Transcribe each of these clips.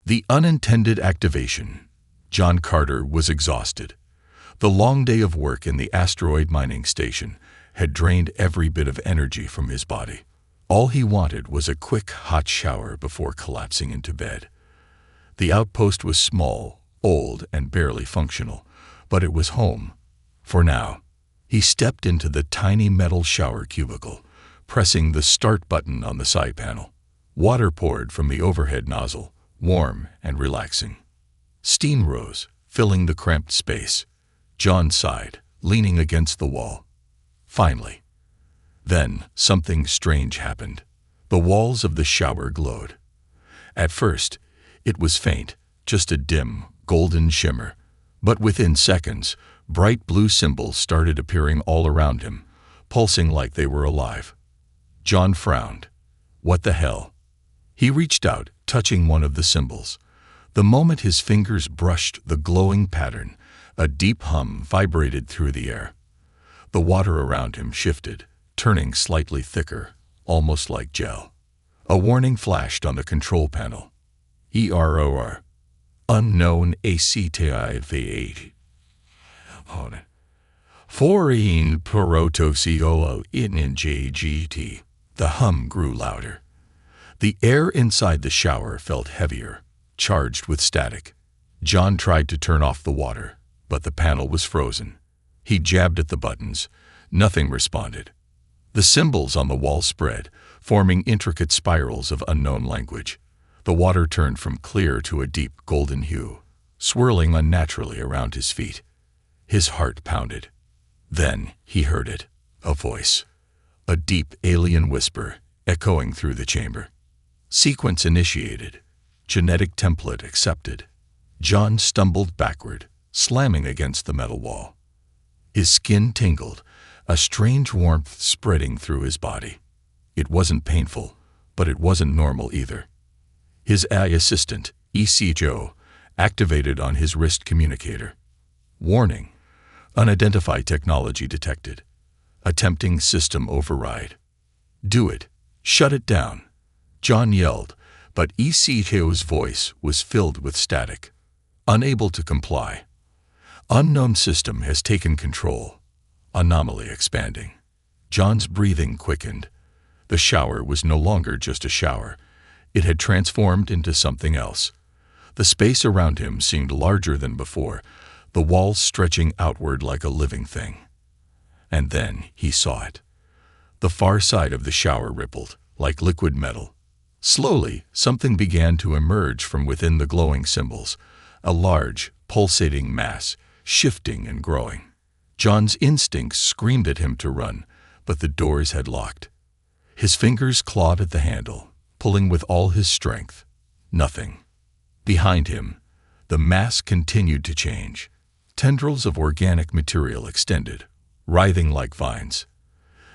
The unintended activation. John Carter was exhausted. The long day of work in the asteroid mining station had drained every bit of energy from his body. All he wanted was a quick, hot shower before collapsing into bed. The outpost was small, old, and barely functional, but it was home. For now. He stepped into the tiny metal shower cubicle, pressing the start button on the side panel. Water poured from the overhead nozzle, warm and relaxing. Steam rose, filling the cramped space. John sighed, leaning against the wall. Finally. Then something strange happened. The walls of the shower glowed. At first, it was faint, just a dim, golden shimmer. But within seconds, bright blue symbols started appearing all around him, pulsing like they were alive. John frowned. What the hell? He reached out, touching one of the symbols. The moment his fingers brushed the glowing pattern, a deep hum vibrated through the air. The water around him shifted, turning slightly thicker, almost like gel. A warning flashed on the control panel. EROR. Unknown ACTIV8. Foreign protocolo in JGT. The hum grew louder. The air inside the shower felt heavier, charged with static. John tried to turn off the water, but the panel was frozen. He jabbed at the buttons. Nothing responded. The symbols on the wall spread, forming intricate spirals of unknown language. The water turned from clear to a deep golden hue, swirling unnaturally around his feet. His heart pounded. Then he heard it, a voice, a deep alien whisper echoing through the chamber. Sequence initiated. Genetic template accepted. John stumbled backward, slamming against the metal wall. His skin tingled, a strange warmth spreading through his body. It wasn't painful, but it wasn't normal either. His AI assistant, ECJO, activated on his wrist communicator. Warning. Unidentified technology detected. Attempting system override. Do it. Shut it down. John yelled, but ECJO's voice was filled with static. Unable to comply. Unknown system has taken control. Anomaly expanding. John's breathing quickened. The shower was no longer just a shower. It had transformed into something else. The space around him seemed larger than before, the walls stretching outward like a living thing. And then he saw it. The far side of the shower rippled, like liquid metal. Slowly, something began to emerge from within the glowing symbols, a large, pulsating mass, shifting and growing. John's instincts screamed at him to run, but the doors had locked. His fingers clawed at the handle, pulling with all his strength. Nothing. Behind him, the mass continued to change. Tendrils of organic material extended, writhing like vines.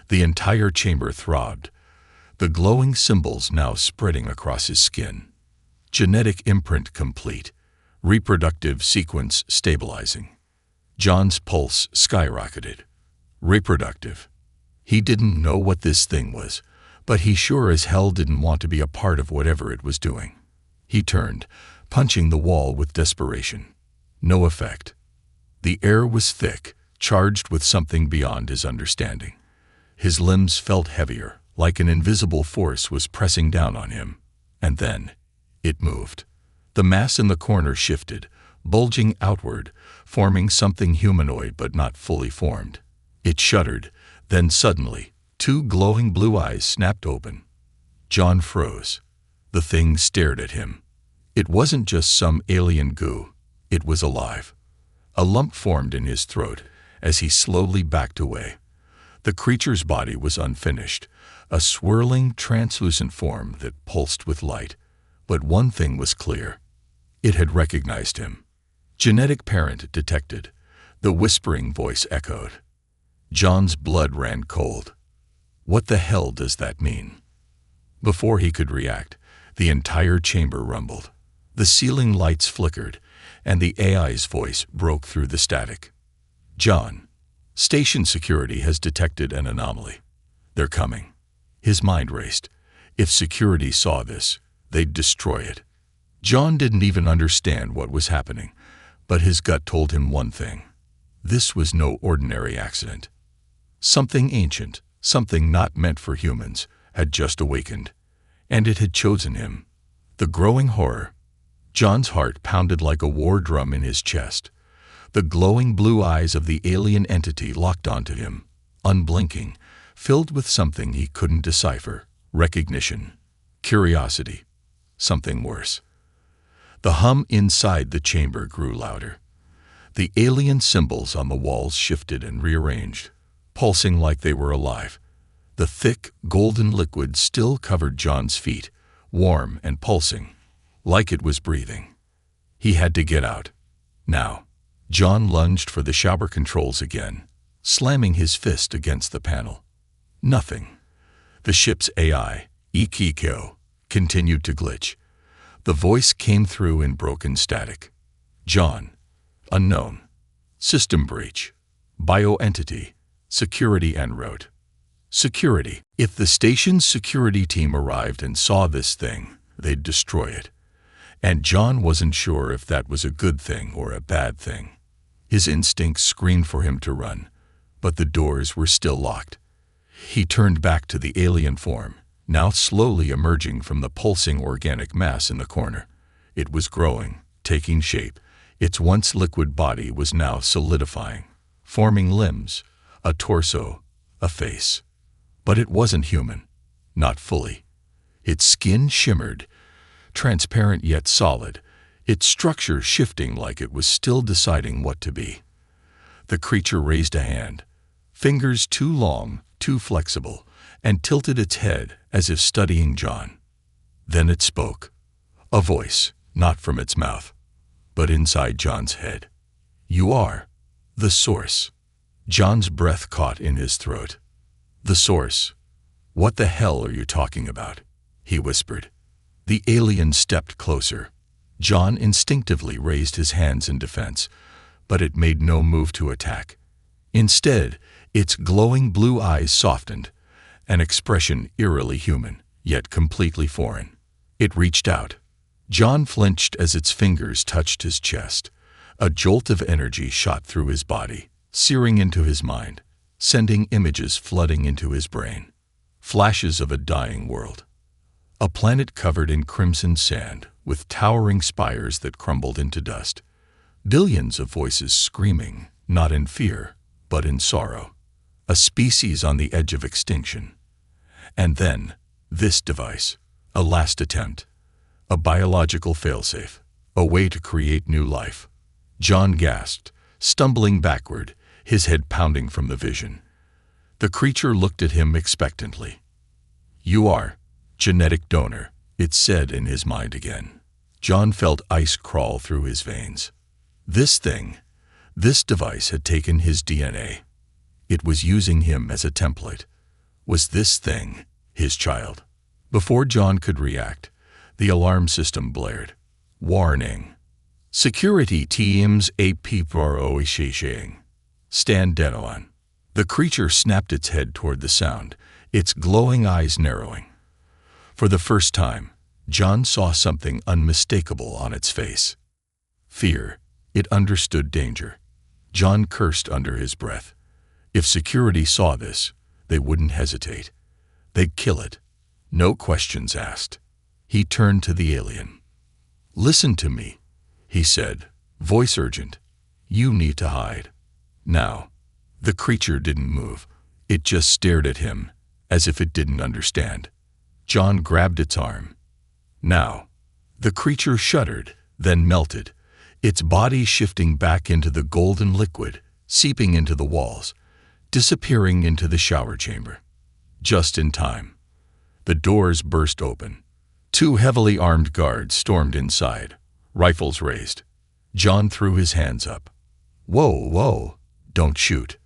The entire chamber throbbed, the glowing symbols now spreading across his skin. Genetic imprint complete, reproductive sequence stabilizing. John's pulse skyrocketed. Reproductive. He didn't know what this thing was, but he sure as hell didn't want to be a part of whatever it was doing. He turned, punching the wall with desperation. No effect. The air was thick, charged with something beyond his understanding. His limbs felt heavier, like an invisible force was pressing down on him. And then, it moved. The mass in the corner shifted, bulging outward, forming something humanoid but not fully formed. It shuddered, then suddenly, two glowing blue eyes snapped open. John froze. The thing stared at him. It wasn't just some alien goo. It was alive. A lump formed in his throat as he slowly backed away. The creature's body was unfinished, a swirling, translucent form that pulsed with light. But one thing was clear. It had recognized him. Genetic parent detected. The whispering voice echoed. John's blood ran cold. What the hell does that mean? Before he could react, the entire chamber rumbled. The ceiling lights flickered, and the AI's voice broke through the static. John, station security has detected an anomaly. They're coming. His mind raced. If security saw this, they'd destroy it. John didn't even understand what was happening, but his gut told him one thing. This was no ordinary accident. Something ancient, something not meant for humans, had just awakened, and it had chosen him. The growing horror. John's heart pounded like a war drum in his chest. The glowing blue eyes of the alien entity locked onto him, unblinking, filled with something he couldn't decipher. Recognition, curiosity, something worse. The hum inside the chamber grew louder. The alien symbols on the walls shifted and rearranged, pulsing like they were alive. The thick, golden liquid still covered John's feet, warm and pulsing, like it was breathing. He had to get out. Now. John lunged for the shower controls again, slamming his fist against the panel. Nothing. The ship's AI, Ikiko, continued to glitch. The voice came through in broken static. John. Unknown. System breach. Bioentity. Security en route. Security. If the station's security team arrived and saw this thing, they'd destroy it. And John wasn't sure if that was a good thing or a bad thing. His instincts screamed for him to run, but the doors were still locked. He turned back to the alien form, now slowly emerging from the pulsing organic mass in the corner. It was growing, taking shape. Its once liquid body was now solidifying, forming limbs, a torso, a face. But it wasn't human, not fully. Its skin shimmered, transparent yet solid, its structure shifting like it was still deciding what to be. The creature raised a hand, fingers too long, too flexible, and tilted its head as if studying John. Then it spoke. A voice, not from its mouth, but inside John's head. You are the source. John's breath caught in his throat. The source. What the hell are you talking about? He whispered. The alien stepped closer. John instinctively raised his hands in defense, but it made no move to attack. Instead, its glowing blue eyes softened, an expression eerily human, yet completely foreign. It reached out. John flinched as its fingers touched his chest. A jolt of energy shot through his body, searing into his mind, sending images flooding into his brain. Flashes of a dying world. A planet covered in crimson sand, with towering spires that crumbled into dust. Billions of voices screaming, not in fear, but in sorrow. A species on the edge of extinction. And then, this device, a last attempt. A biological failsafe, a way to create new life. John gasped, stumbling backward, his head pounding from the vision. The creature looked at him expectantly. You are genetic donor, it said in his mind again. John felt ice crawl through his veins. This thing, this device had taken his DNA. It was using him as a template. Was this thing his child? Before John could react, the alarm system blared. Warning. Security teams APPROISHISHING. Stand dead on. The creature snapped its head toward the sound, its glowing eyes narrowing. For the first time, John saw something unmistakable on its face. Fear. It understood danger. John cursed under his breath. If security saw this, they wouldn't hesitate. They'd kill it. No questions asked. He turned to the alien. Listen to me, he said, voice urgent. You need to hide. Now. The creature didn't move. It just stared at him, as if it didn't understand. John grabbed its arm. Now. The creature shuddered, then melted, its body shifting back into the golden liquid, seeping into the walls, disappearing into the shower chamber. Just in time. The doors burst open. 2 heavily armed guards stormed inside, rifles raised. John threw his hands up. Whoa, don't shoot.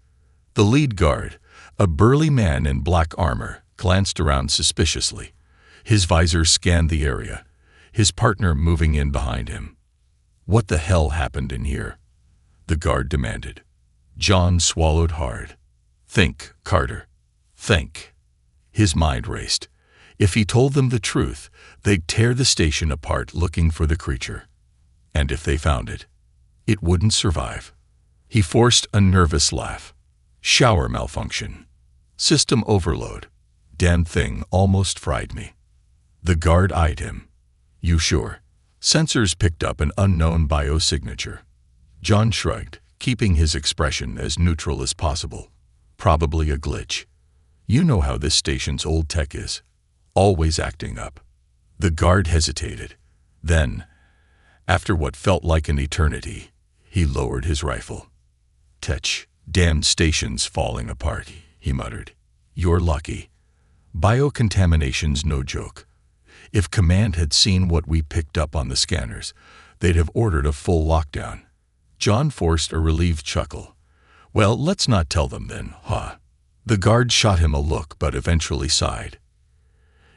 The lead guard, a burly man in black armor, glanced around suspiciously. His visor scanned the area, his partner moving in behind him. What the hell happened in here? The guard demanded. John swallowed hard. Think, Carter. Think. His mind raced. If he told them the truth, they'd tear the station apart looking for the creature. And if they found it, it wouldn't survive. He forced a nervous laugh. Shower malfunction. System overload. Damn thing almost fried me. The guard eyed him. You sure? Sensors picked up an unknown biosignature. John shrugged, keeping his expression as neutral as possible. Probably a glitch. You know how this station's old tech is. Always acting up. The guard hesitated. Then, after what felt like an eternity, he lowered his rifle. Tetch, damned station's falling apart, he muttered. You're lucky. Biocontamination's no joke. If Command had seen what we picked up on the scanners, they'd have ordered a full lockdown. John forced a relieved chuckle. Well, let's not tell them then, huh? The guard shot him a look but eventually sighed.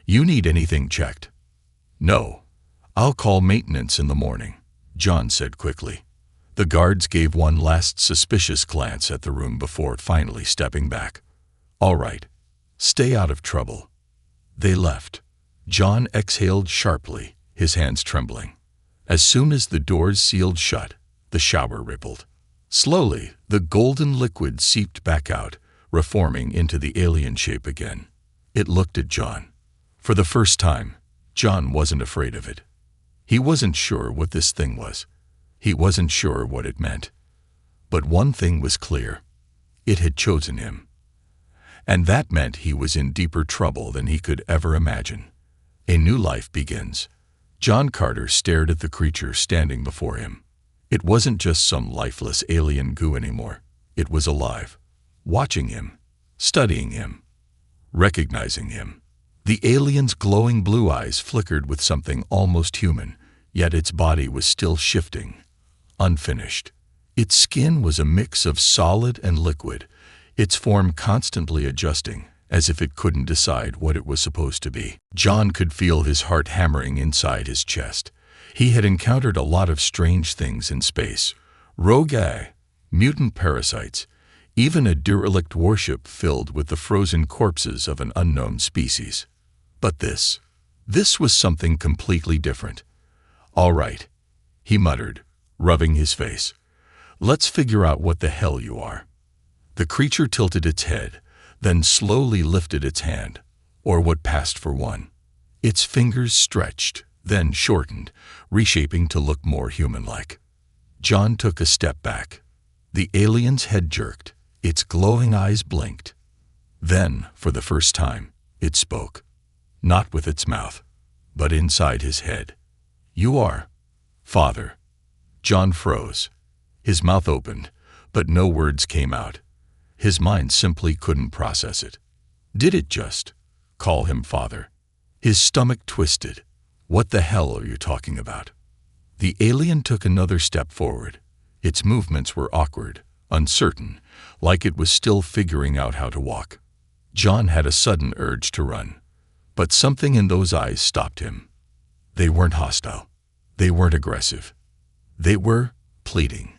You need anything checked? No. I'll call maintenance in the morning, John said quickly. The guards gave one last suspicious glance at the room before finally stepping back. All right. Stay out of trouble. They left. John exhaled sharply, his hands trembling. As soon as the doors sealed shut, the shower rippled. Slowly, the golden liquid seeped back out, reforming into the alien shape again. It looked at John. For the first time, John wasn't afraid of it. He wasn't sure what this thing was. He wasn't sure what it meant. But one thing was clear. It had chosen him. And that meant he was in deeper trouble than he could ever imagine. A new life begins. John Carter stared at the creature standing before him. It wasn't just some lifeless alien goo anymore. It was alive, watching him, studying him, recognizing him. The alien's glowing blue eyes flickered with something almost human, yet its body was still shifting, unfinished. Its skin was a mix of solid and liquid, its form constantly adjusting, as if it couldn't decide what it was supposed to be. John could feel his heart hammering inside his chest. He had encountered a lot of strange things in space. Rogue AI, mutant parasites, even a derelict warship filled with the frozen corpses of an unknown species. But this was something completely different. All right, he muttered, rubbing his face. Let's figure out what the hell you are. The creature tilted its head, then slowly lifted its hand, or what passed for one. Its fingers stretched, then shortened, reshaping to look more human-like. John took a step back. The alien's head jerked, its glowing eyes blinked. Then, for the first time, it spoke. Not with its mouth, but inside his head. You are Father. John froze. His mouth opened, but no words came out. His mind simply couldn't process it. Did it just call him Father? His stomach twisted. What the hell are you talking about? The alien took another step forward. Its movements were awkward, uncertain, like it was still figuring out how to walk. John had a sudden urge to run, but something in those eyes stopped him. They weren't hostile. They weren't aggressive. They were pleading.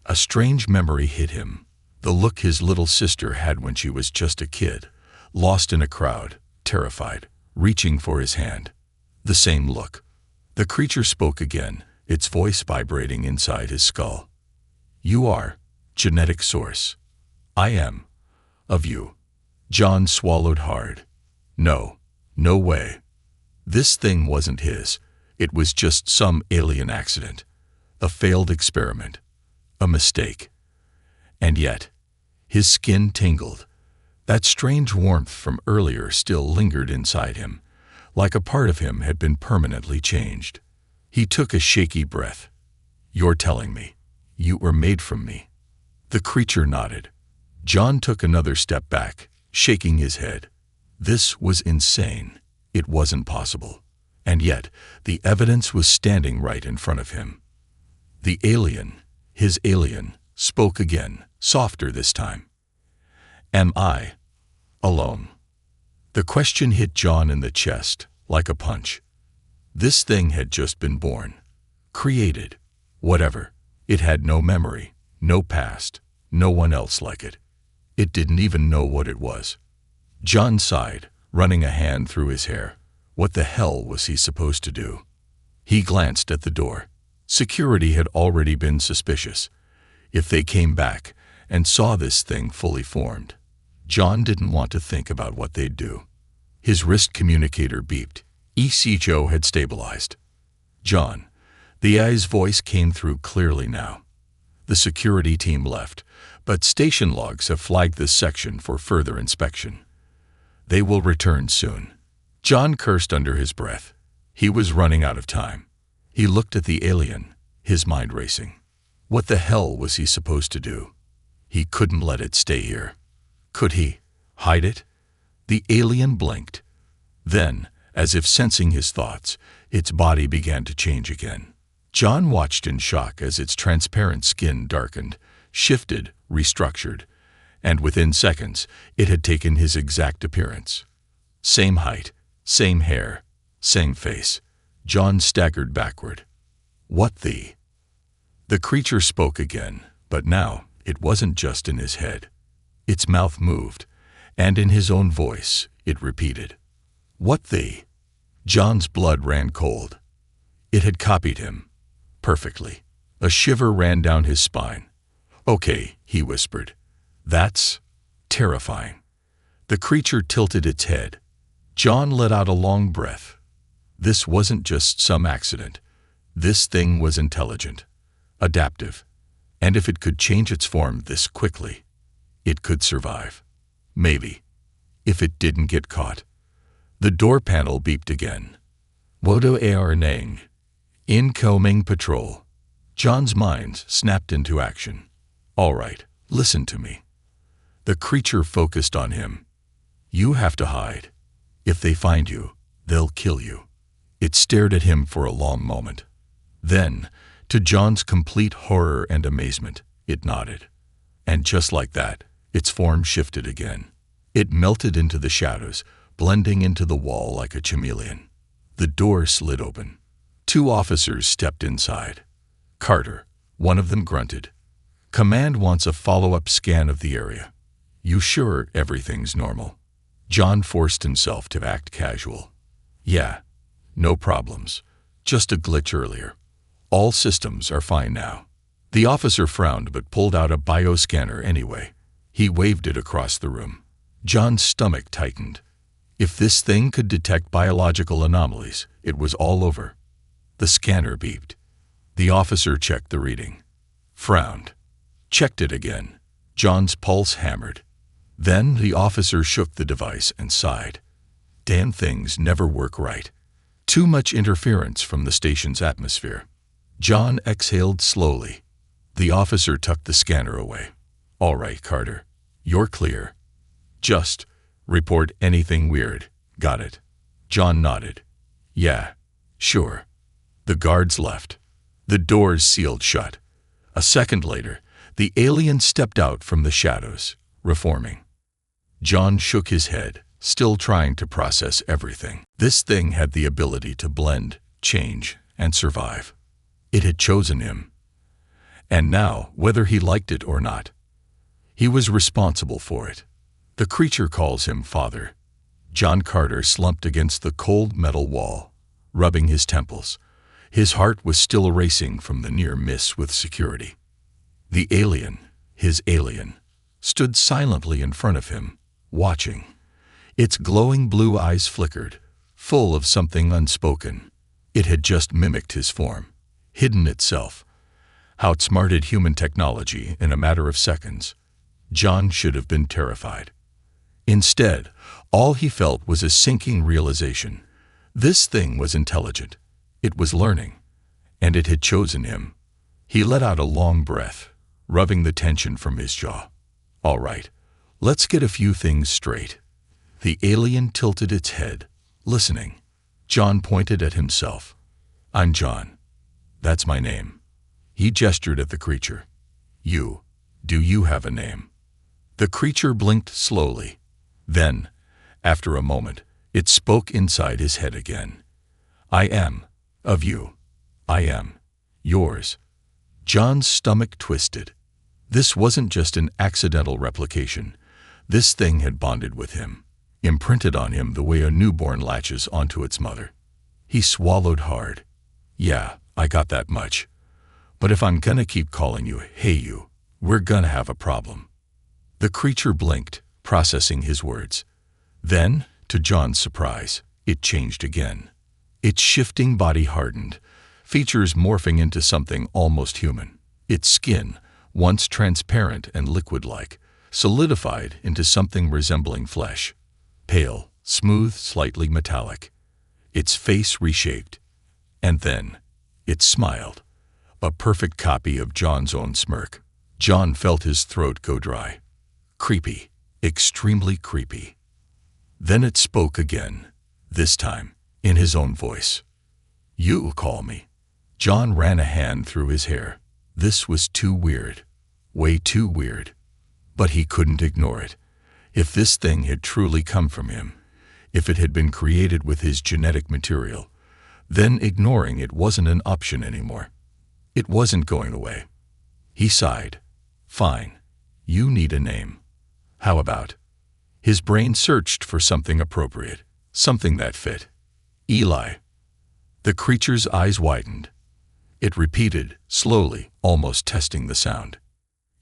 A strange memory hit him. The look his little sister had when she was just a kid, lost in a crowd, terrified, reaching for his hand. The same look. The creature spoke again, its voice vibrating inside his skull. You are genetic source. I am of you. John swallowed hard. No way. This thing wasn't his. It was just some alien accident. A failed experiment. A mistake. And yet, his skin tingled. That strange warmth from earlier still lingered inside him, like a part of him had been permanently changed. He took a shaky breath. You're telling me you were made from me? The creature nodded. John took another step back, shaking his head. This was insane. It wasn't possible. And yet, the evidence was standing right in front of him. The alien, his alien, spoke again, softer this time. Am I alone? The question hit John in the chest, like a punch. This thing had just been born. Created. Whatever. It had no memory, no past, no one else like it. It didn't even know what it was. John sighed, running a hand through his hair. What the hell was he supposed to do? He glanced at the door. Security had already been suspicious. If they came back and saw this thing fully formed, John didn't want to think about what they'd do. His wrist communicator beeped. ECHO had stabilized. John. The AI's voice came through clearly now. The security team left, but station logs have flagged this section for further inspection. They will return soon. John cursed under his breath. He was running out of time. He looked at the alien, his mind racing. What the hell was he supposed to do? He couldn't let it stay here. Could he hide it? The alien blinked. Then, as if sensing his thoughts, its body began to change again. John watched in shock as its transparent skin darkened, shifted, restructured, and within seconds it had taken his exact appearance. Same height, same hair, same face. John staggered backward. What the? The creature spoke again, but now it wasn't just in his head. Its mouth moved, and in his own voice it repeated. What the? John's blood ran cold. It had copied him. Perfectly. A shiver ran down his spine. Okay, he whispered. That's terrifying. The creature tilted its head. John let out a long breath. This wasn't just some accident. This thing was intelligent, adaptive, and if it could change its form this quickly, it could survive. Maybe. If it didn't get caught. The door panel beeped again. Wodo AR Nang. Incoming patrol. John's mind snapped into action. All right, listen to me. The creature focused on him. You have to hide. If they find you, they'll kill you. It stared at him for a long moment. Then, to John's complete horror and amazement, it nodded. And just like that, its form shifted again. It melted into the shadows, blending into the wall like a chameleon. The door slid open. 2 officers stepped inside. Carter, one of them grunted. Command wants a follow-up scan of the area. You sure everything's normal? John forced himself to act casual. Yeah, no problems. Just a glitch earlier. All systems are fine now. The officer frowned but pulled out a bioscanner anyway. He waved it across the room. John's stomach tightened. If this thing could detect biological anomalies, it was all over. The scanner beeped. The officer checked the reading. Frowned. Checked it again. John's pulse hammered. Then the officer shook the device and sighed. Damn things never work right. Too much interference from the station's atmosphere. John exhaled slowly. The officer tucked the scanner away. All right, Carter. You're clear. Just report anything weird. Got it? John nodded. Yeah, sure. The guards left. The doors sealed shut. A second later, the alien stepped out from the shadows, reforming. John shook his head, still trying to process everything. This thing had the ability to blend, change, and survive. It had chosen him. And now, whether he liked it or not, he was responsible for it. The creature calls him father. John Carter slumped against the cold metal wall, rubbing his temples. His heart was still racing from the near miss with security. The alien, his alien, stood silently in front of him, watching. Its glowing blue eyes flickered, full of something unspoken. It had just mimicked his form, hidden itself, outsmarted human technology in a matter of seconds. John should have been terrified. Instead, all he felt was a sinking realization. This thing was intelligent. It was learning, and it had chosen him. He let out a long breath, rubbing the tension from his jaw. All right, let's get a few things straight. The alien tilted its head, listening. John pointed at himself. I'm John. That's my name. He gestured at the creature. Do you have a name? The creature blinked slowly. Then, after a moment, it spoke inside his head again. I am. Of you. I am. Yours. John's stomach twisted. This wasn't just an accidental replication. This thing had bonded with him. imprinted on him the way a newborn latches onto its mother. He swallowed hard. Yeah, I got that much. But if I'm gonna keep calling you, hey you, we're gonna have a problem. The creature blinked, processing his words. Then, to John's surprise, it changed again. Its shifting body hardened, features morphing into something almost human. Its skin, once transparent and liquid-like, solidified into something resembling flesh. Pale, smooth, slightly metallic. Its face reshaped. And then, it smiled. A perfect copy of John's own smirk. John felt his throat go dry. Creepy. Extremely creepy. Then it spoke again, this time, in his own voice. You call me. John ran a hand through his hair. This was too weird. Way too weird. But he couldn't ignore it. If this thing had truly come from him, if it had been created with his genetic material, then ignoring it wasn't an option anymore. It wasn't going away. He sighed. Fine. You need a name. How about? His brain searched for something appropriate, something that fit. Eli. The creature's eyes widened. It repeated, slowly, almost testing the sound.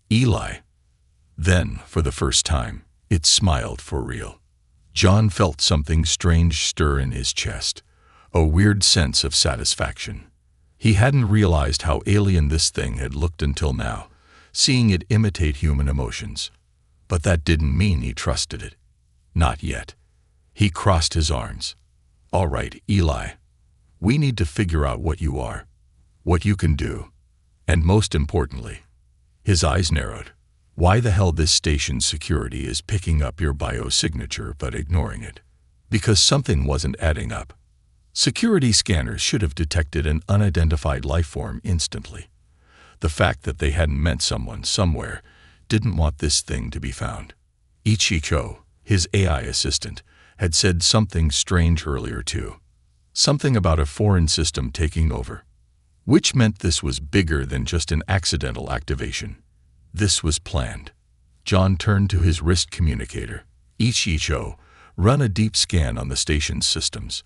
Eli. Then, for the first time, it smiled for real. John felt something strange stir in his chest, a weird sense of satisfaction. He hadn't realized how alien this thing had looked until now, seeing it imitate human emotions. But that didn't mean he trusted it. Not yet. He crossed his arms. All right, Eli. We need to figure out what you are, what you can do, and most importantly, his eyes narrowed. Why the hell this station's security is picking up your biosignature but ignoring it? Because something wasn't adding up. Security scanners should have detected an unidentified life form instantly. The fact that they hadn't met someone somewhere didn't want this thing to be found. Ichicho, his AI assistant, had said something strange earlier too. Something about a foreign system taking over. Which meant this was bigger than just an accidental activation. This was planned. John turned to his wrist communicator. Ichicho, run a deep scan on the station's systems.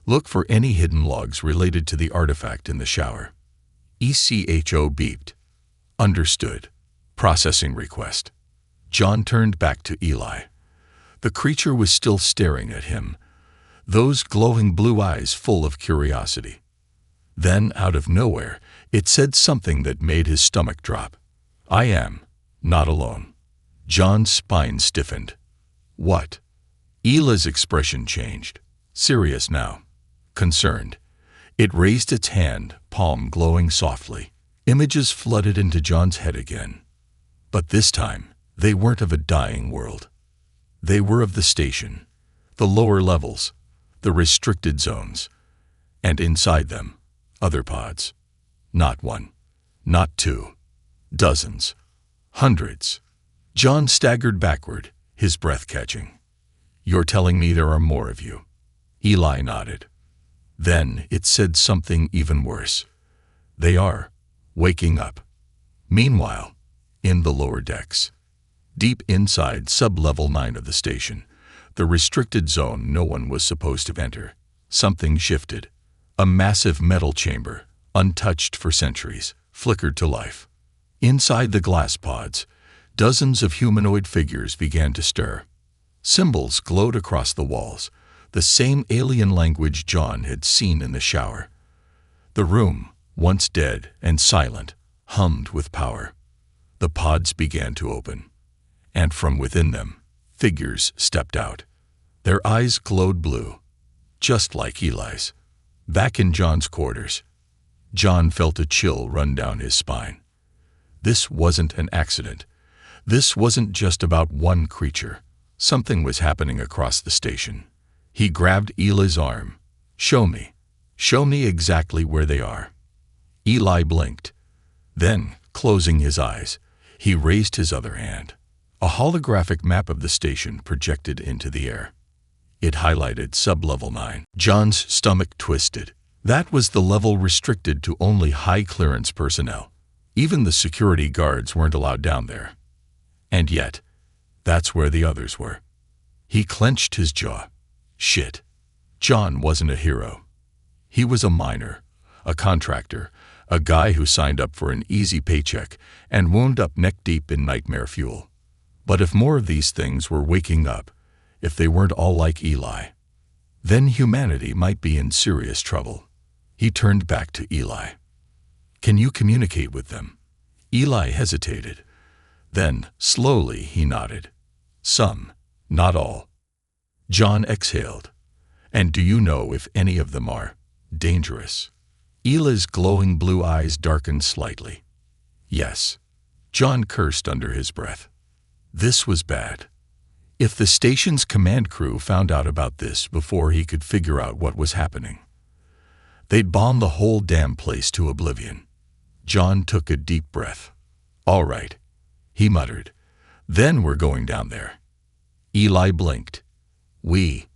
Look for any hidden logs related to the artifact in the shower. ECHO beeped. Understood. Processing request. John turned back to Eli. The creature was still staring at him, those glowing blue eyes full of curiosity. Then, out of nowhere, it said something that made his stomach drop. I am not alone. John's spine stiffened. What? Eli's expression changed. Serious now. Concerned. It raised its hand, palm glowing softly. Images flooded into John's head again. But this time, they weren't of a dying world. They were of the station, the lower levels, the restricted zones, and inside them, other pods. Not one, not two, dozens, hundreds. John staggered backward, his breath catching. You're telling me there are more of you? Eli nodded. Then it said something even worse. They are waking up. Meanwhile, in the lower decks, deep inside sub-level 9 of the station, the restricted zone no one was supposed to enter, something shifted. A massive metal chamber, untouched for centuries, flickered to life. Inside the glass pods, dozens of humanoid figures began to stir. Symbols glowed across the walls, the same alien language John had seen in the shower. The room, once dead and silent, hummed with power. The pods began to open, and from within them, figures stepped out. Their eyes glowed blue, just like Eli's. Back in John's quarters, John felt a chill run down his spine. This wasn't an accident. This wasn't just about one creature. Something was happening across the station. He grabbed Eli's arm. Show me. Show me exactly where they are. Eli blinked. Then, closing his eyes, he raised his other hand. A holographic map of the station projected into the air. It highlighted sub-level 9. John's stomach twisted. That was the level restricted to only high-clearance personnel. Even the security guards weren't allowed down there. And yet, that's where the others were. He clenched his jaw. Shit. John wasn't a hero. He was a miner, a contractor, a guy who signed up for an easy paycheck and wound up neck-deep in nightmare fuel. But if more of these things were waking up, if they weren't all like Eli, then humanity might be in serious trouble. He turned back to Eli. "Can you communicate with them?" Eli hesitated. Then, slowly, he nodded. "Some, not all." John exhaled. "And do you know if any of them are dangerous?" Eli's glowing blue eyes darkened slightly. "Yes." John cursed under his breath. This was bad. If the station's command crew found out about this before he could figure out what was happening, they'd bomb the whole damn place to oblivion. John took a deep breath. "All right," he muttered. "Then we're going down there." Eli blinked. "We?"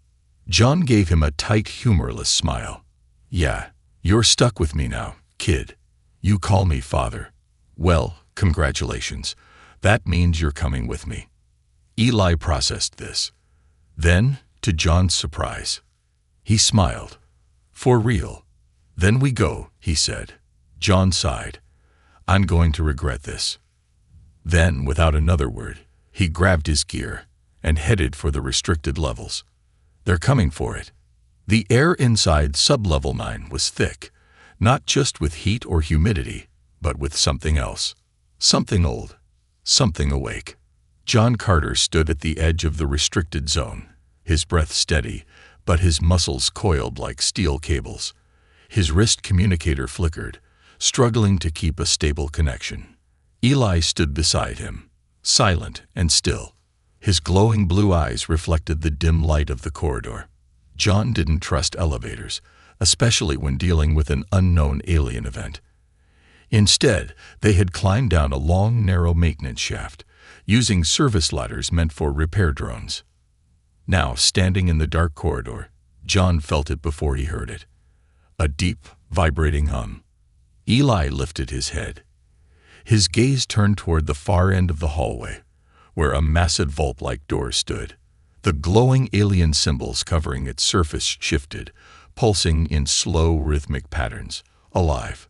John gave him a tight, humorless smile. "Yeah, you're stuck with me now, kid. You call me father. Well, congratulations. That means you're coming with me." Eli processed this. Then, to John's surprise, he smiled. "For real?" "Then we go," he said. John sighed. "I'm going to regret this." Then, without another word, he grabbed his gear and headed for the restricted levels. They're coming for it. The air inside Sublevel 9 was thick, not just with heat or humidity, but with something else. Something old. Something awake. John Carter stood at the edge of the restricted zone, his breath steady, but his muscles coiled like steel cables. His wrist communicator flickered, struggling to keep a stable connection. Eli stood beside him, silent and still. His glowing blue eyes reflected the dim light of the corridor. John didn't trust elevators, especially when dealing with an unknown alien event. Instead, they had climbed down a long, narrow maintenance shaft, using service ladders meant for repair drones. Now, standing in the dark corridor, John felt it before he heard it. A deep, vibrating hum. Eli lifted his head. His gaze turned toward the far end of the hallway, where a massive vault-like door stood. The glowing alien symbols covering its surface shifted, pulsing in slow, rhythmic patterns, alive.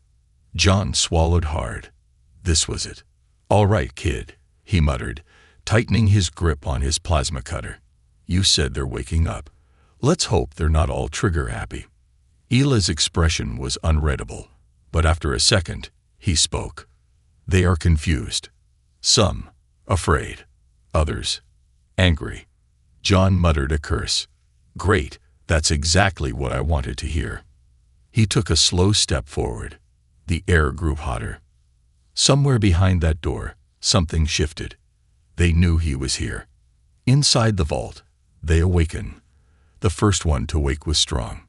John swallowed hard. This was it. "All right, kid," he muttered, tightening his grip on his plasma cutter. "You said they're waking up. Let's hope they're not all trigger-happy." Eli's expression was unreadable, but after a second, he spoke. "They are confused. Some, afraid. Others, angry." John muttered a curse. "Great, that's exactly what I wanted to hear." He took a slow step forward. The air grew hotter. Somewhere behind that door, something shifted. They knew he was here. Inside the vault, they awakened. The first one to wake was strong.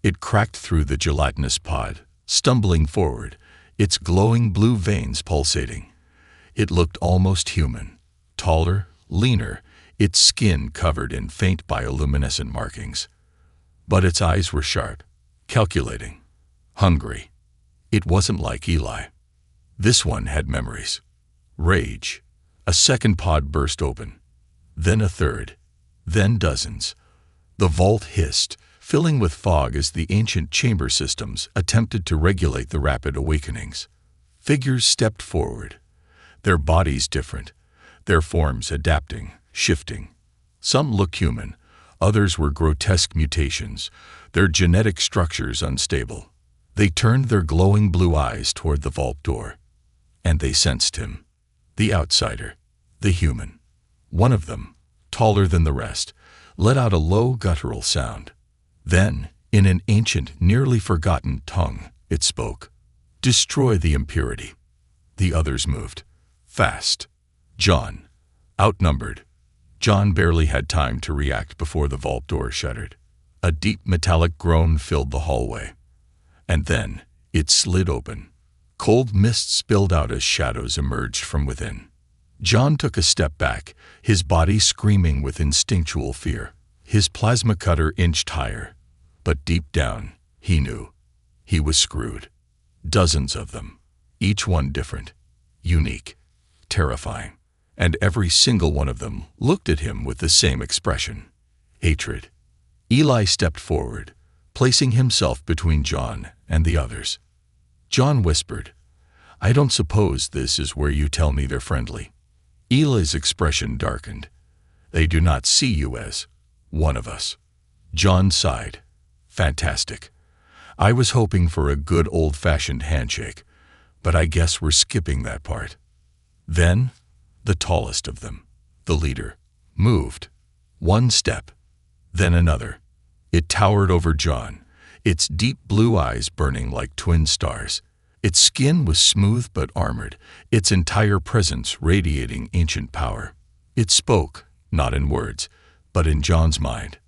It cracked through the gelatinous pod, stumbling forward, its glowing blue veins pulsating. It looked almost human, taller, leaner, its skin covered in faint bioluminescent markings. But its eyes were sharp, calculating, hungry. It wasn't like Eli. This one had memories. Rage. A second pod burst open. Then a third. Then dozens. The vault hissed, filling with fog as the ancient chamber systems attempted to regulate the rapid awakenings. Figures stepped forward, their bodies different, their forms adapting, shifting. Some looked human, others were grotesque mutations, their genetic structures unstable. They turned their glowing blue eyes toward the vault door, and they sensed him. The outsider, the human. One of them, taller than the rest, let out a low guttural sound. Then, in an ancient, nearly forgotten tongue, it spoke. "Destroy the impurity." The others moved. Fast. John. Outnumbered. John barely had time to react before the vault door shuttered. A deep metallic groan filled the hallway. And then, it slid open. Cold mist spilled out as shadows emerged from within. John took a step back, his body screaming with instinctual fear. His plasma cutter inched higher. But deep down, he knew. He was screwed. Dozens of them. Each one different. Unique. Terrifying. and every single one of them looked at him with the same expression: hatred. Eli stepped forward, placing himself between John and the others. John whispered, "I don't suppose this is where you tell me they're friendly." Eli's expression darkened. "They do not see you as one of us." John sighed. "Fantastic. I was hoping for a good old-fashioned handshake, but I guess we're skipping that part." Then, the tallest of them, the leader, moved. One step, then another. It towered over John, its deep blue eyes burning like twin stars. Its skin was smooth but armored, its entire presence radiating ancient power. It spoke, not in words, but in John's mind.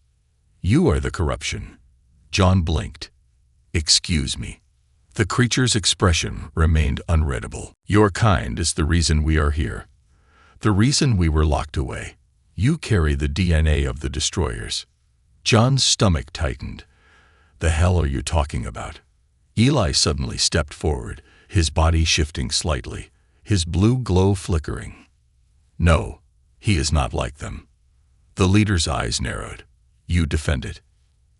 "You are the corruption." John blinked. "Excuse me." The creature's expression remained unreadable. "Your kind is the reason we are here. The reason we were locked away. You carry the DNA of the destroyers." John's stomach tightened. "The hell are you talking about?" Eli suddenly stepped forward, his body shifting slightly, his blue glow flickering. "No, he is not like them." The leader's eyes narrowed. "You defend it."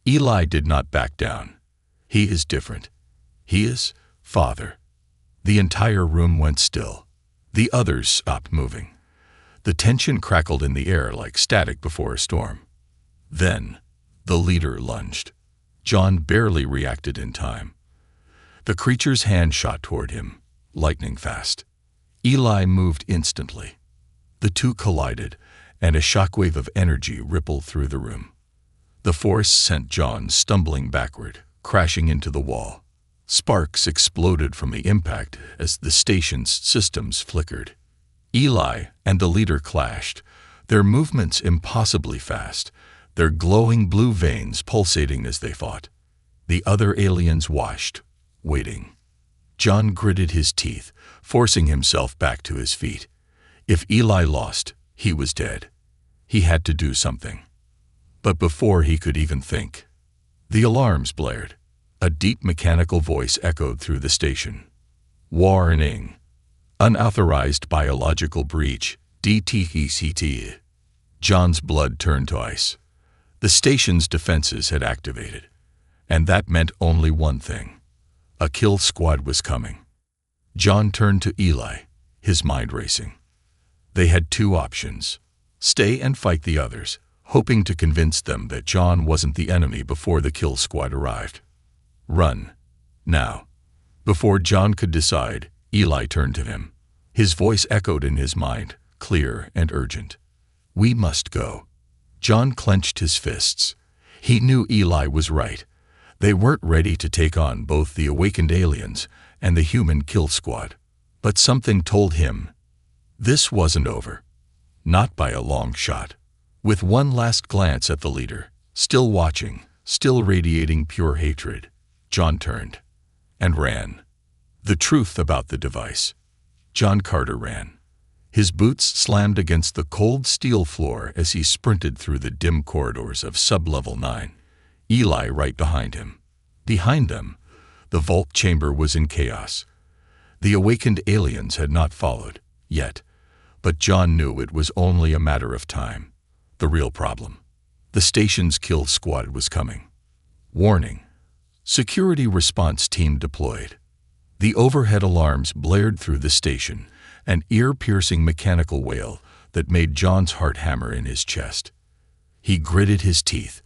Eli did not back down. "He is different. He is Father." The entire room went still. The others stopped moving. The tension crackled in the air like static before a storm. Then, the leader lunged. John barely reacted in time. The creature's hand shot toward him, lightning fast. Eli moved instantly. The two collided, and a shockwave of energy rippled through the room. The force sent John stumbling backward, crashing into the wall. Sparks exploded from the impact as the station's systems flickered. Eli and the leader clashed, their movements impossibly fast, their glowing blue veins pulsating as they fought. The other aliens watched, waiting. John gritted his teeth, forcing himself back to his feet. If Eli lost, he was dead. He had to do something. But before he could even think, the alarms blared. A deep mechanical voice echoed through the station. "Warning. Unauthorized biological breach. DTECT." John's blood turned to ice. The station's defenses had activated. And that meant only one thing. A kill squad was coming. John turned to Eli, his mind racing. They had two options: stay and fight the others, hoping to convince them that John wasn't the enemy before the kill squad arrived. Run. Now. Before John could decide, Eli turned to him. His voice echoed in his mind, clear and urgent. "We must go." John clenched his fists. He knew Eli was right. They weren't ready to take on both the awakened aliens and the human kill squad. But something told him this wasn't over. Not by a long shot. With one last glance at the leader, still watching, still radiating pure hatred, John turned and ran. The truth about the device. John Carter ran. His boots slammed against the cold steel floor as he sprinted through the dim corridors of Sub-Level 9. Eli right behind him. Behind them, the vault chamber was in chaos. The awakened aliens had not followed, yet, but John knew it was only a matter of time. The real problem. The station's kill squad was coming. Warning. Security response team deployed. The overhead alarms blared through the station, an ear-piercing mechanical wail that made John's heart hammer in his chest. He gritted his teeth.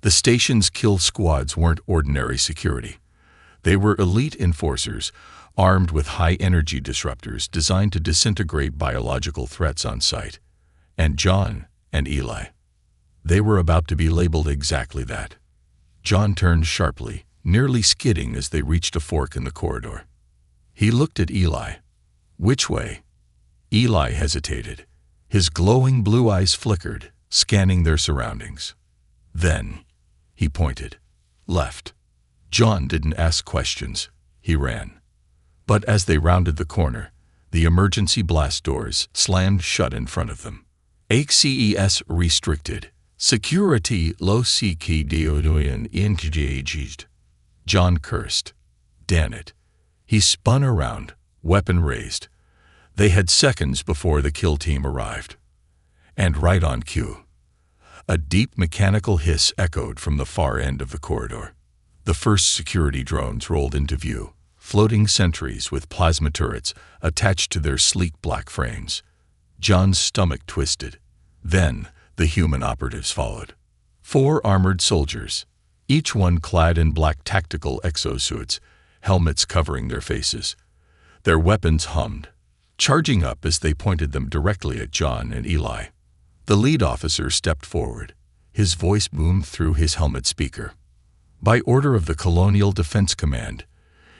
The station's kill squads weren't ordinary security. They were elite enforcers, armed with high-energy disruptors designed to disintegrate biological threats on sight. And John and Eli. They were about to be labeled exactly that. John turned sharply, nearly skidding as they reached a fork in the corridor. He looked at Eli. "Which way?" Eli hesitated. His glowing blue eyes flickered, scanning their surroundings. Then, he pointed. "Left." John didn't ask questions. He ran. But as they rounded the corner, the emergency blast doors slammed shut in front of them. "ACES restricted. Security low CKDON engaged." John cursed. Damn it. He spun around, weapon raised. They had seconds before the kill team arrived. And right on cue, a deep mechanical hiss echoed from the far end of the corridor. The first security drones rolled into view, floating sentries with plasma turrets attached to their sleek black frames. John's stomach twisted. Then, the human operatives followed. 4 armored soldiers, each one clad in black tactical exosuits, helmets covering their faces. Their weapons hummed, charging up as they pointed them directly at John and Eli. The lead officer stepped forward. His voice boomed through his helmet speaker. "By order of the Colonial Defense Command,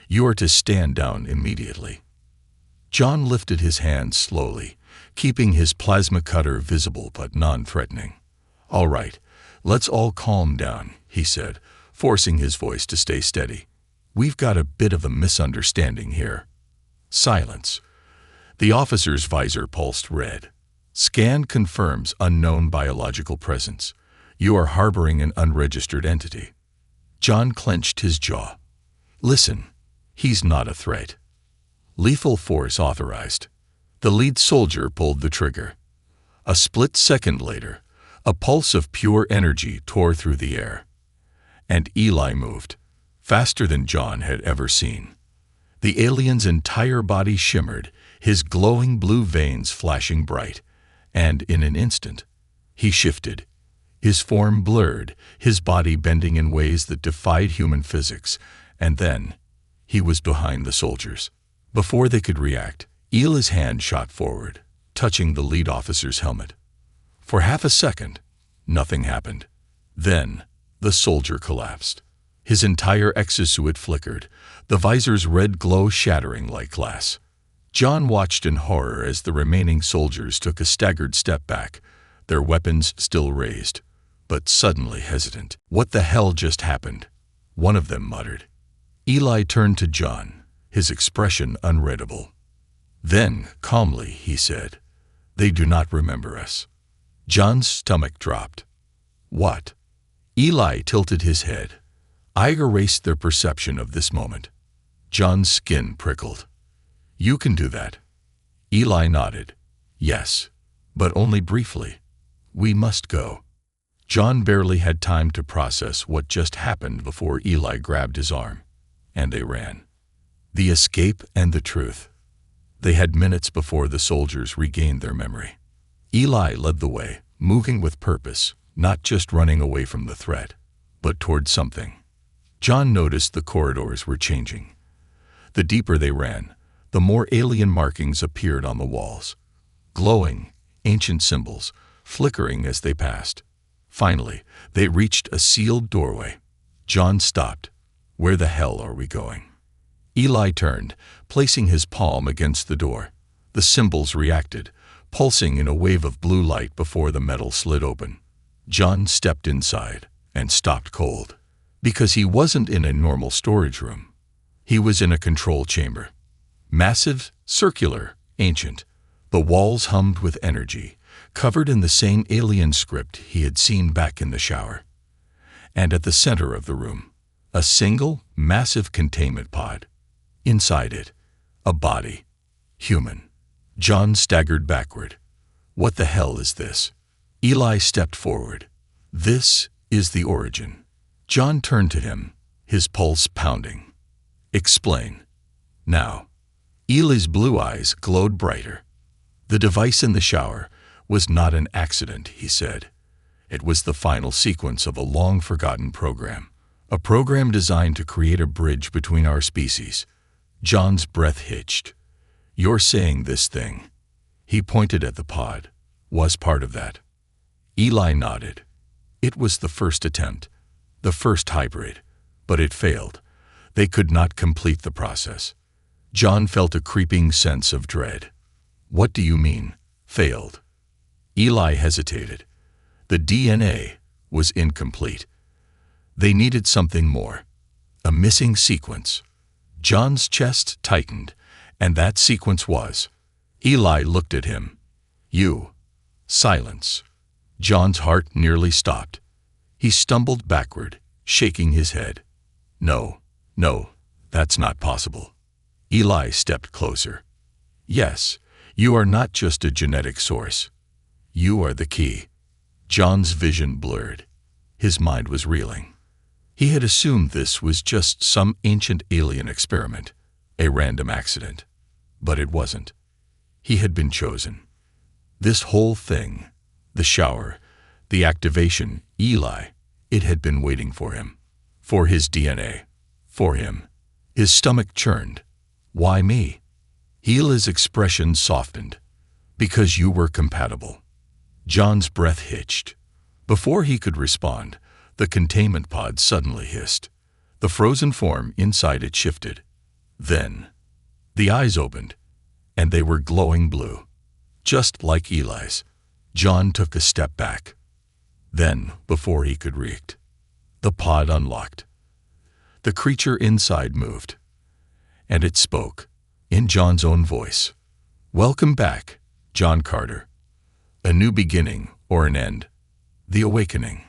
you are to stand down immediately." John lifted his hand slowly, keeping his plasma cutter visible but non-threatening. "All right, let's all calm down," he said, forcing his voice to stay steady. "We've got a bit of a misunderstanding here." Silence. The officer's visor pulsed red. "Scan confirms unknown biological presence. You are harboring an unregistered entity." John clenched his jaw. "Listen, he's not a threat." "Lethal force authorized." The lead soldier pulled the trigger. A split second later, a pulse of pure energy tore through the air. And Eli moved, faster than John had ever seen. The alien's entire body shimmered, his glowing blue veins flashing bright, and in an instant, he shifted. His form blurred, his body bending in ways that defied human physics, and then he was behind the soldiers. Before they could react, Eli's hand shot forward, touching the lead officer's helmet. For half a second, nothing happened. Then, the soldier collapsed. His entire exosuit flickered, the visor's red glow shattering like glass. John watched in horror as the remaining soldiers took a staggered step back, their weapons still raised, but suddenly hesitant. "What the hell just happened?" one of them muttered. Eli turned to John, his expression unreadable. Then, calmly, he said, "They do not remember us." John's stomach dropped. "What?" Eli tilted his head. "I erased their perception of this moment." John's skin prickled. "You can do that." Eli nodded. "Yes, but only briefly. We must go." John barely had time to process what just happened before Eli grabbed his arm, and they ran. The escape and the truth. They had minutes before the soldiers regained their memory. Eli led the way, moving with purpose, not just running away from the threat, but toward something. John noticed the corridors were changing. The deeper they ran, the more alien markings appeared on the walls. Glowing, ancient symbols, flickering as they passed. Finally, they reached a sealed doorway. John stopped. "Where the hell are we going?" Eli turned, placing his palm against the door. The symbols reacted, pulsing in a wave of blue light before the metal slid open. John stepped inside and stopped cold. Because he wasn't in a normal storage room. He was in a control chamber. Massive, circular, ancient. The walls hummed with energy, covered in the same alien script he had seen back in the shower. And at the center of the room, a single, massive containment pod. Inside it, a body. Human. John staggered backward. "What the hell is this?" Eli stepped forward. "This is the origin." John turned to him, his pulse pounding. "Explain." Now. Eli's blue eyes glowed brighter. "The device in the shower was not an accident," he said. "It was the final sequence of a long-forgotten program. A program designed to create a bridge between our species." John's breath hitched. "You're saying this thing," he pointed at the pod, "was part of that?" Eli nodded. "It was the first attempt, the first hybrid, but it failed. They could not complete the process." John felt a creeping sense of dread. "What do you mean, failed?" Eli hesitated. "The DNA was incomplete. They needed something more. A missing sequence." John's chest tightened, and that sequence was. Eli looked at him. "You." Silence. John's heart nearly stopped. He stumbled backward, shaking his head. No, that's not possible." Eli stepped closer. "Yes, You are not just a genetic source. You are the key. John's vision blurred. His mind was reeling. He had assumed this was just some ancient alien experiment, a random accident. But it wasn't. He had been chosen. This whole thing, the shower, the activation, Eli, it had been waiting for him. For his DNA. For him. His stomach churned. Why me? Eli's expression softened. Because you were compatible. John's breath hitched. Before he could respond, the containment pod suddenly hissed. The frozen form inside it shifted. Then, the eyes opened, and they were glowing blue. Just like Eli's. John took a step back. Then, before he could react, the pod unlocked. The creature inside moved. And it spoke, in John's own voice. Welcome back, John Carter. A new beginning or an end. The awakening.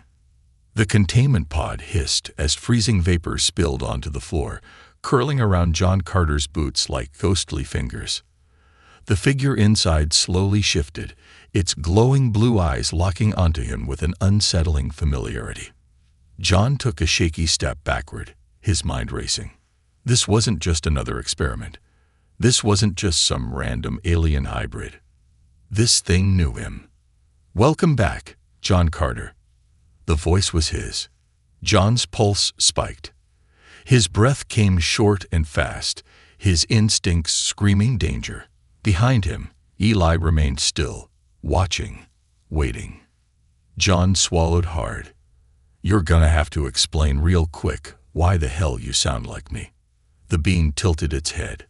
The containment pod hissed as freezing vapor spilled onto the floor, curling around John Carter's boots like ghostly fingers. The figure inside slowly shifted, its glowing blue eyes locking onto him with an unsettling familiarity. John took a shaky step backward, his mind racing. This wasn't just another experiment. This wasn't just some random alien hybrid. This thing knew him. Welcome back, John Carter. The voice was his. John's pulse spiked. His breath came short and fast, his instincts screaming danger. Behind him, Eli remained still, watching, waiting. John swallowed hard. You're gonna have to explain real quick why the hell you sound like me. The being tilted its head.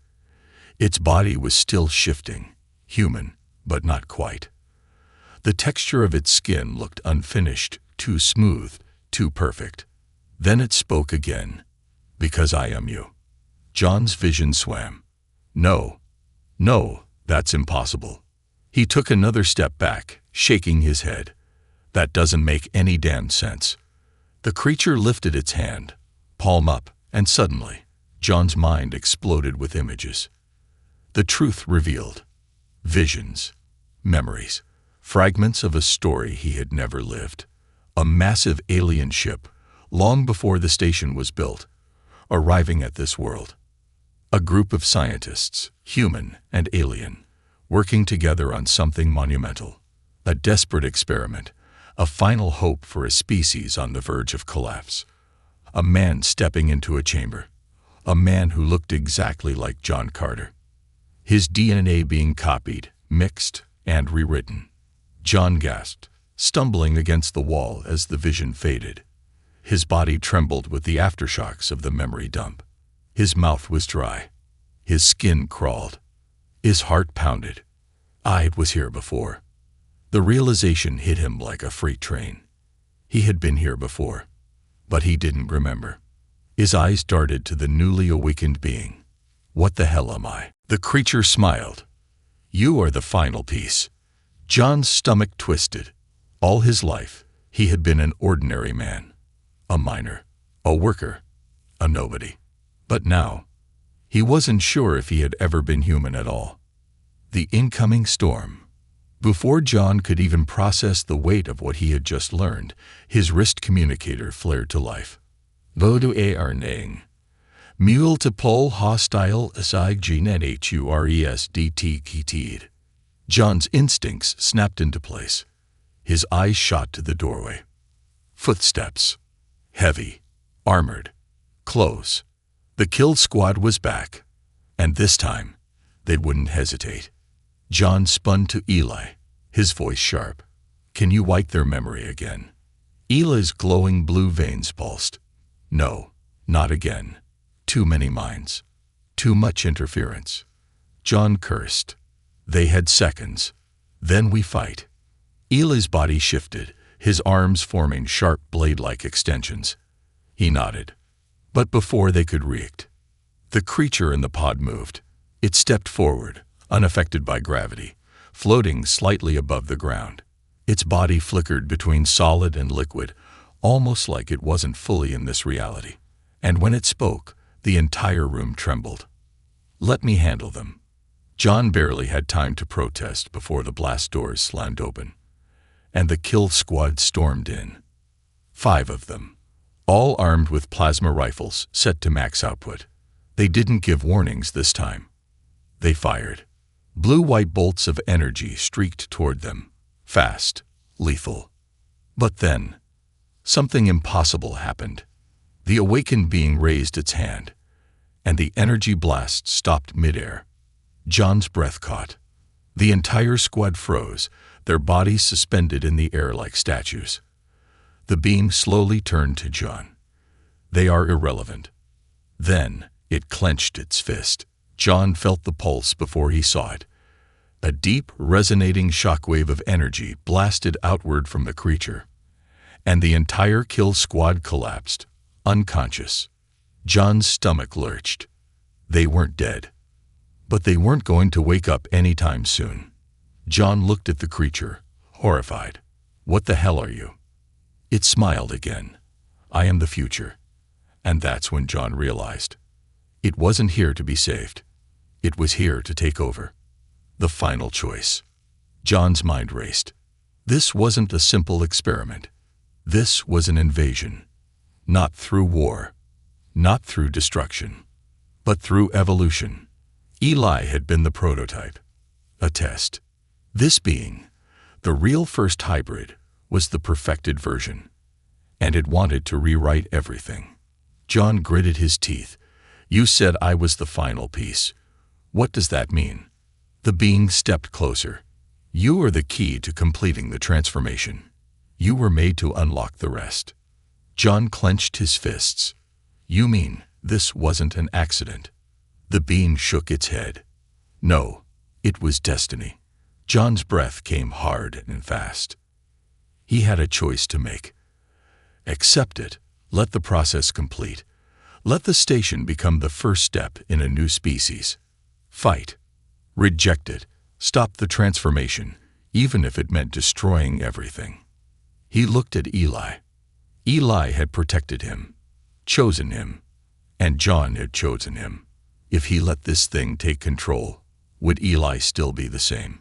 Its body was still shifting, human, but not quite. The texture of its skin looked unfinished, too smooth, too perfect. Then it spoke again. Because I am you. John's vision swam. No, that's impossible. He took another step back, shaking his head. That doesn't make any damn sense. The creature lifted its hand, palm up, and suddenly, John's mind exploded with images. The truth revealed. Visions, memories, fragments of a story he had never lived. A massive alien ship, long before the station was built, arriving at this world. A group of scientists, human and alien, working together on something monumental. A desperate experiment, a final hope for a species on the verge of collapse. A man stepping into a chamber. A man who looked exactly like John Carter. His DNA being copied, mixed, and rewritten. John gasped, stumbling against the wall as the vision faded. His body trembled with the aftershocks of the memory dump. His mouth was dry. His skin crawled. His heart pounded. I was here before. The realization hit him like a freight train. He had been here before, but he didn't remember. His eyes darted to the newly awakened being. What the hell am I? The creature smiled. You are the final piece. John's stomach twisted. All his life, he had been an ordinary man. A miner, a worker, a nobody. But now, he wasn't sure if he had ever been human at all. The incoming storm. Before John could even process the weight of what he had just learned, his wrist communicator flared to life. Vodu arning. Multiple hostile asig genet huresdt kitid. John's instincts snapped into place. His eyes shot to the doorway. Footsteps. Heavy. Armored. Close. The kill squad was back. And this time, they wouldn't hesitate. John spun to Eli, his voice sharp. Can you wipe their memory again? Eli's glowing blue veins pulsed. No, not again. Too many minds. Too much interference. John cursed. They had seconds. Then we fight. Eli's body shifted, his arms forming sharp blade-like extensions. He nodded. But before they could react, the creature in the pod moved. It stepped forward, unaffected by gravity, floating slightly above the ground. Its body flickered between solid and liquid, almost like it wasn't fully in this reality. And when it spoke, the entire room trembled. Let me handle them. John barely had time to protest before the blast doors slammed open, and the kill squad stormed in. 5 of them, all armed with plasma rifles set to max output. They didn't give warnings this time. They fired. Blue-white bolts of energy streaked toward them, fast, lethal. But then, something impossible happened. The awakened being raised its hand, and the energy blast stopped midair. John's breath caught. The entire squad froze, their bodies suspended in the air like statues. The beam slowly turned to John. They are irrelevant. Then it clenched its fist. John felt the pulse before he saw it. A deep, resonating shockwave of energy blasted outward from the creature, and the entire kill squad collapsed, unconscious. John's stomach lurched. They weren't dead, but they weren't going to wake up anytime soon. John looked at the creature, horrified. "What the hell are you?" It smiled again. "I am the future." And that's when John realized. It wasn't here to be saved. It was here to take over. The final choice. John's mind raced. This wasn't a simple experiment. This was an invasion. Not through war, not through destruction, but through evolution. Eli had been the prototype, a test. This being, the real first hybrid, was the perfected version, and it wanted to rewrite everything. John gritted his teeth. "You said I was the final piece. What does that mean?" The being stepped closer. "You are the key to completing the transformation. You were made to unlock the rest." John clenched his fists. "You mean this wasn't an accident?" The being shook its head. "No, it was destiny." John's breath came hard and fast. He had a choice to make. Accept it, let the process complete. Let the station become the first step in a new species. Fight. Reject it. Stop the transformation, even if it meant destroying everything. He looked at Eli. Eli had protected him, chosen him, and John had chosen him. If he let this thing take control, would Eli still be the same?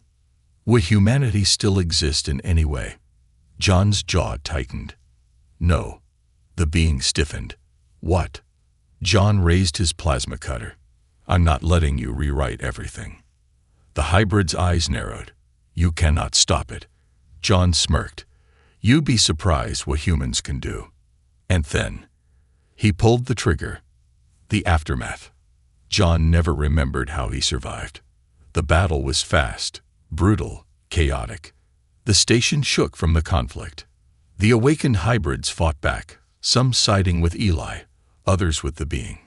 Would humanity still exist in any way? John's jaw tightened. No. The being stiffened. "What?" John raised his plasma cutter. "I'm not letting you rewrite everything." The hybrid's eyes narrowed. "You cannot stop it." John smirked. "You'd be surprised what humans can do." And then, he pulled the trigger. The aftermath. John never remembered how he survived. The battle was fast, brutal, chaotic. The station shook from the conflict. The awakened hybrids fought back, some siding with Eli, others with the being.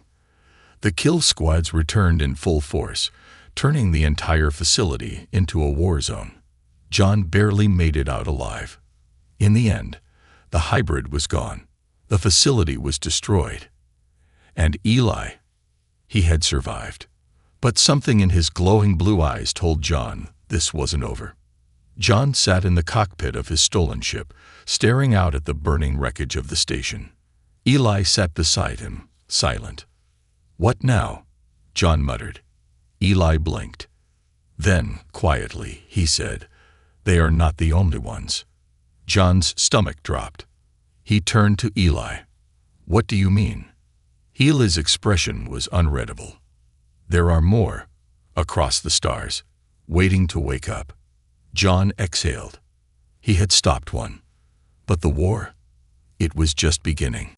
The kill squads returned in full force, turning the entire facility into a war zone. John barely made it out alive. In the end, the hybrid was gone. The facility was destroyed. And Eli, he had survived. But something in his glowing blue eyes told John this wasn't over. John sat in the cockpit of his stolen ship, staring out at the burning wreckage of the station. Eli sat beside him, silent. "What now?" John muttered. Eli blinked. Then, quietly, he said, "They are not the only ones." John's stomach dropped. He turned to Eli. "What do you mean?" Eli's expression was unreadable. "There are more, across the stars, waiting to wake up." John exhaled. He had stopped one. But the war? It was just beginning.